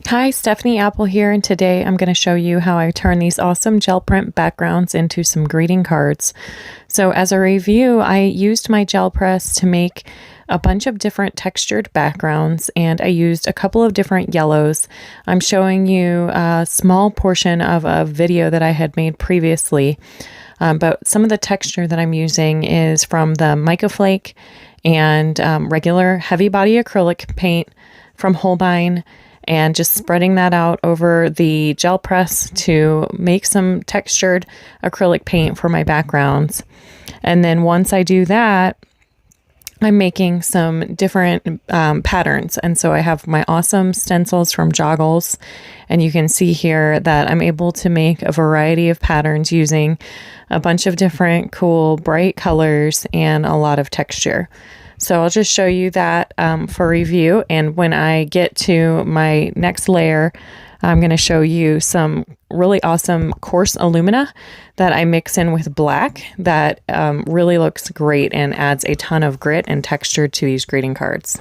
Hi, Stephanie Apple here, and today I'm going to show you how I turn these awesome gel print backgrounds into some greeting cards. So as a review, I used my gel press to make a bunch of different textured backgrounds, and I used a couple of different yellows. I'm showing you a small portion of a video that I had made previously, but some of the texture that I'm using is from the Mica Flake and regular heavy body acrylic paint from Holbein, and just spreading that out over the gel press to make some textured acrylic paint for my backgrounds. And then once I do that, I'm making some different patterns. And so I have my awesome stencils from Joggles, and you can see here that I'm able to make a variety of patterns using a bunch of different cool bright colors and a lot of texture. So I'll just show you that for review, and when I get to my next layer, I'm going to show you some really awesome coarse alumina that I mix in with black that really looks great and adds a ton of grit and texture to these greeting cards.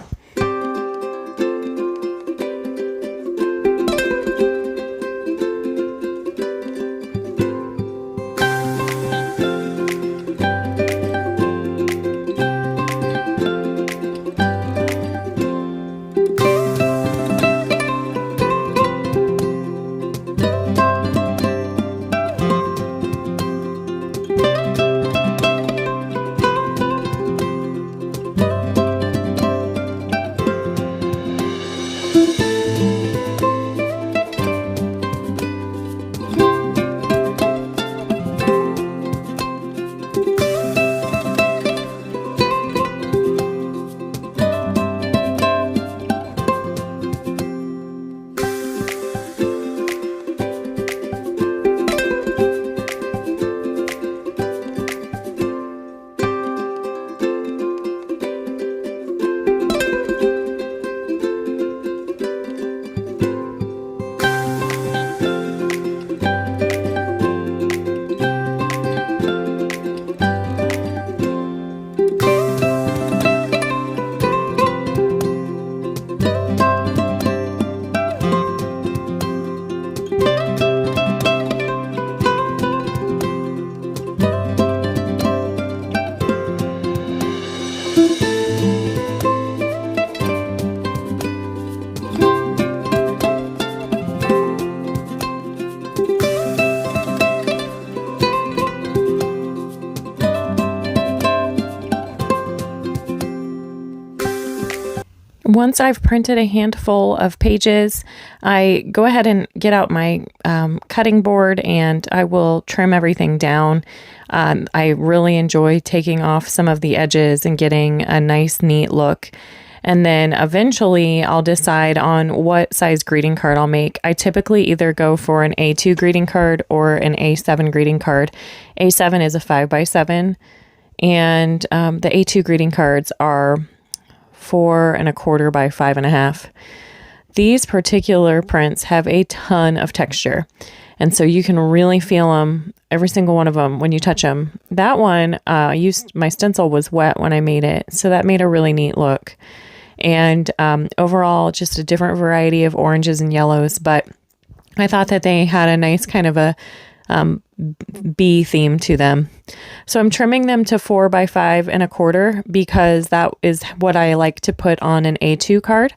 Once I've printed a handful of pages, I go ahead and get out my cutting board and I will trim everything down. I really enjoy taking off some of the edges and getting a nice, neat look. And then eventually I'll decide on what size greeting card I'll make. I typically either go for an A2 greeting card or an A7 greeting card. A7 is a 5x7, and the A2 greeting cards are 4¼ by 5½. These particular prints have a ton of texture, and so you can really feel them, every single one of them, when you touch them. That one, my stencil was wet when I made it, so that made a really neat look. And overall, just a different variety of oranges and yellows, but I thought that they had a nice kind of a bee theme to them. So I'm trimming them to 4 by 5¼ because that is what I like to put on an A2 card,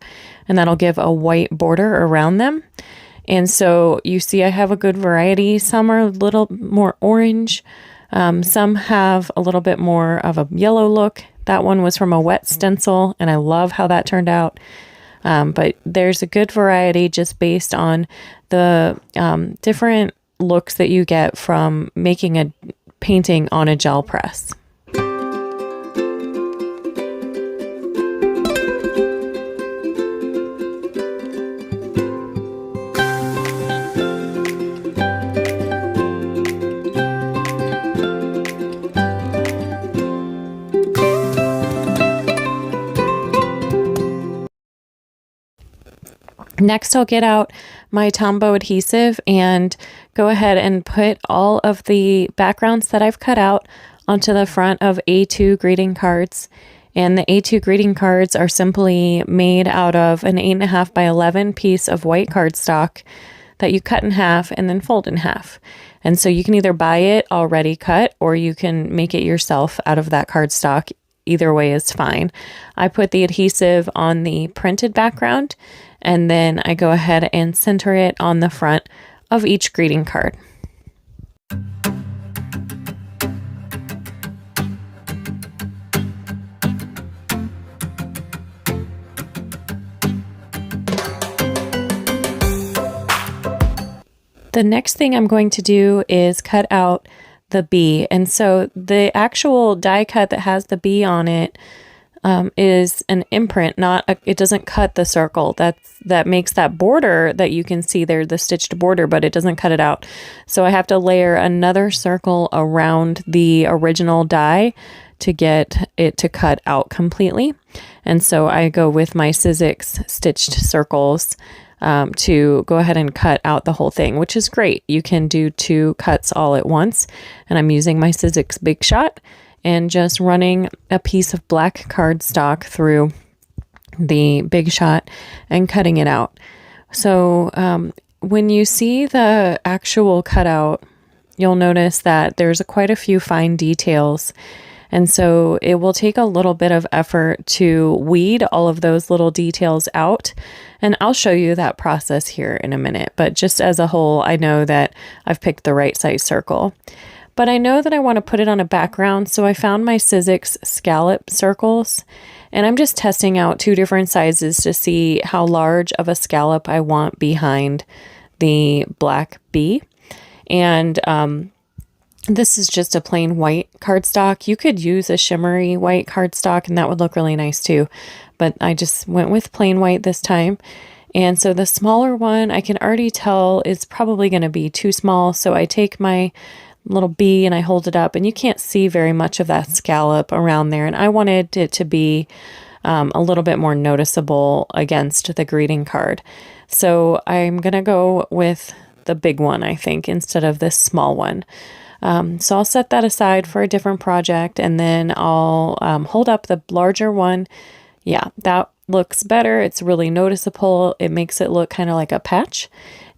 and that'll give a white border around them. And so you see I have a good variety. Some are a little more orange. Some have a little bit more of a yellow look. That one was from a wet stencil, and I love how that turned out. But there's a good variety just based on the different looks that you get from making a painting on a gel press. Next, I'll get out my Tombow adhesive and go ahead and put all of the backgrounds that I've cut out onto the front of A2 greeting cards. And the A2 greeting cards are simply made out of an 8.5 by 11 piece of white cardstock that you cut in half and then fold in half. And so you can either buy it already cut or you can make it yourself out of that cardstock. Either way is fine. I put the adhesive on the printed background and then I go ahead and center it on the front of each greeting card. The next thing I'm going to do is cut out the bee. And so the actual die cut that has the bee on it is an imprint, it doesn't cut the circle. That makes that border that you can see there, the stitched border, but it doesn't cut it out. So I have to layer another circle around the original die to get it to cut out completely. And so I go with my Sizzix stitched circles to go ahead and cut out the whole thing, which is great. You can do 2 cuts all at once. And I'm using my Sizzix Big Shot and just running a piece of black cardstock through the Big Shot and cutting it out. So when you see the actual cutout, you'll notice that there's quite a few fine details. And so it will take a little bit of effort to weed all of those little details out. And I'll show you that process here in a minute. But just as a whole, I know that I've picked the right size circle. But I know that I want to put it on a background. So I found my Sizzix Scallop circles. And I'm just testing out 2 different sizes to see how large of a scallop I want behind the black bee. And this is just a plain white cardstock. You could use a shimmery white cardstock and that would look really nice too. But I just went with plain white this time. And so the smaller one, I can already tell is probably going to be too small. So I take my little bee and I hold it up and you can't see very much of that scallop around there. And I wanted it to be a little bit more noticeable against the greeting card. So I'm going to go with the big one, I think, instead of this small one. So I'll set that aside for a different project and then I'll hold up the larger one. Yeah, that looks better. It's really noticeable. It makes it look kind of like a patch.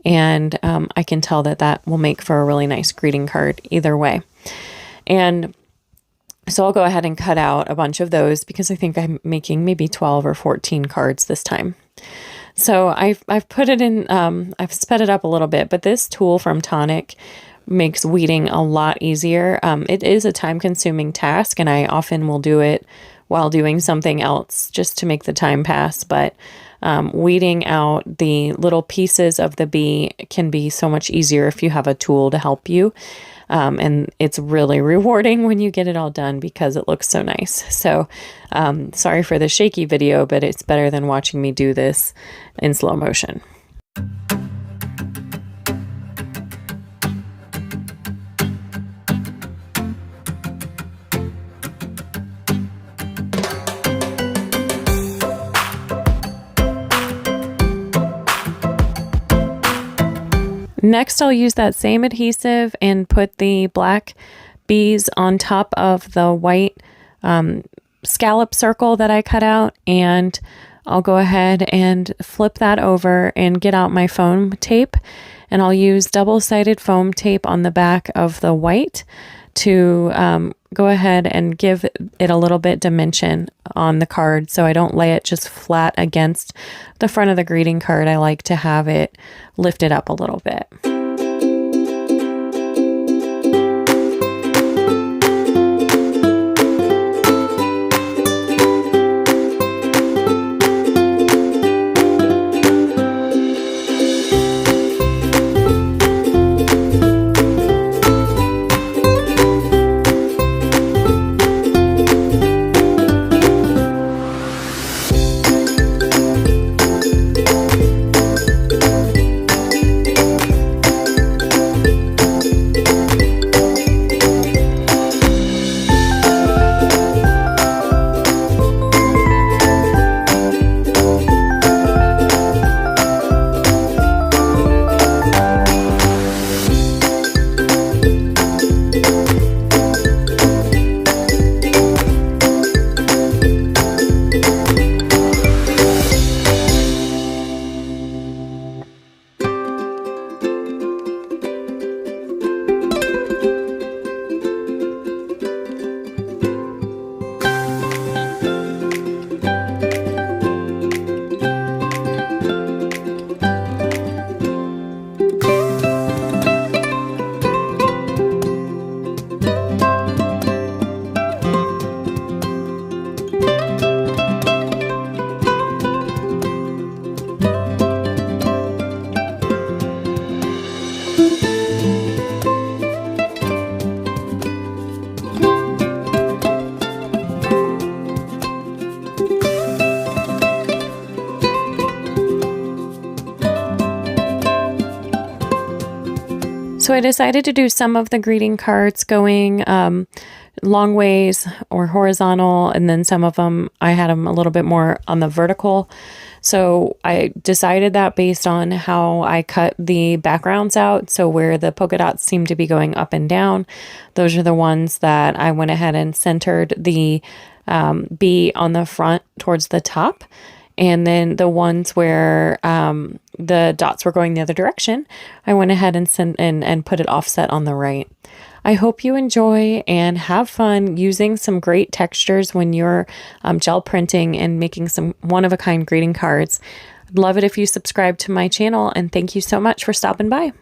And I can tell that that will make for a really nice greeting card either way. And so I'll go ahead and cut out a bunch of those because I think I'm making maybe 12 or 14 cards this time. So I've put it in, I've sped it up a little bit, but this tool from Tonic makes weeding a lot easier. It is a time-consuming task, and I often will do it while doing something else just to make the time pass. But weeding out the little pieces of the bee can be so much easier if you have a tool to help you. And it's really rewarding when you get it all done because it looks so nice. So sorry for the shaky video, but it's better than watching me do this in slow motion. Next, I'll use that same adhesive and put the black bees on top of the white scallop circle that I cut out, and I'll go ahead and flip that over and get out my foam tape, and I'll use double-sided foam tape on the back of the white to go ahead and give it a little bit dimension on the card so I don't lay it just flat against the front of the greeting card. I like to have it lifted up a little bit. So I decided to do some of the greeting cards going long ways or horizontal, and then some of them I had them a little bit more on the vertical. So I decided that based on how I cut the backgrounds out. So where the polka dots seem to be going up and down, those are the ones that I went ahead and centered the B on the front towards the top. And then the ones where the dots were going the other direction, I went ahead and put it offset on the right. I hope you enjoy and have fun using some great textures when you're gel printing and making some one-of-a-kind greeting cards. I'd love it if you subscribe to my channel, and thank you so much for stopping by.